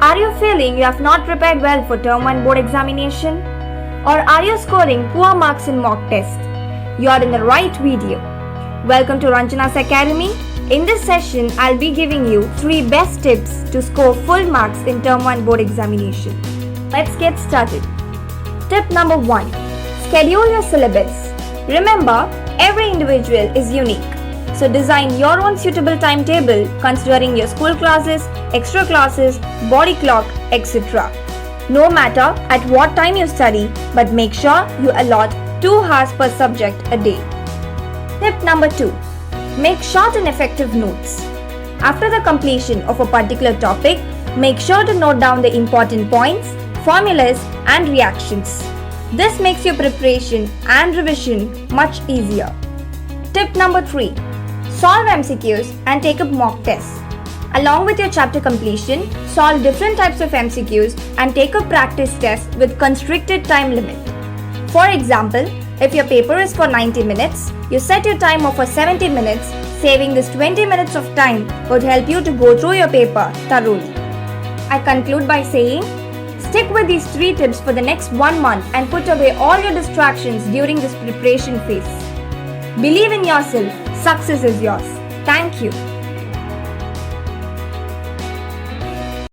Are you feeling you have not prepared well for Term 1 board examination? Or are you scoring poor marks in mock test? You are in the right video. Welcome to Ranjana's Academy. In this session, I'll be giving you 3 best tips to score full marks in Term 1 board examination. Let's get started. Tip number 1. Schedule your syllabus. Remember, every individual is unique. So design your own suitable timetable considering your school classes, extra classes, body clock, etc. No matter at what time you study, but make sure you allot 2 hours per subject a day. Tip number 2. Make short and effective notes. After the completion of a particular topic, make sure to note down the important points, formulas and reactions. This makes your preparation and revision much easier. Tip number 3. Solve MCQs and take up mock tests. Along with your chapter completion, solve different types of MCQs and take up practice tests with constricted time limit. For example, if your paper is for 90 minutes, you set your timer for 70 minutes, saving this 20 minutes of time would help you to go through your paper thoroughly. I conclude by saying, stick with these 3 tips for the next 1 month and put away all your distractions during this preparation phase. Believe in yourself. Success is yours. Thank you.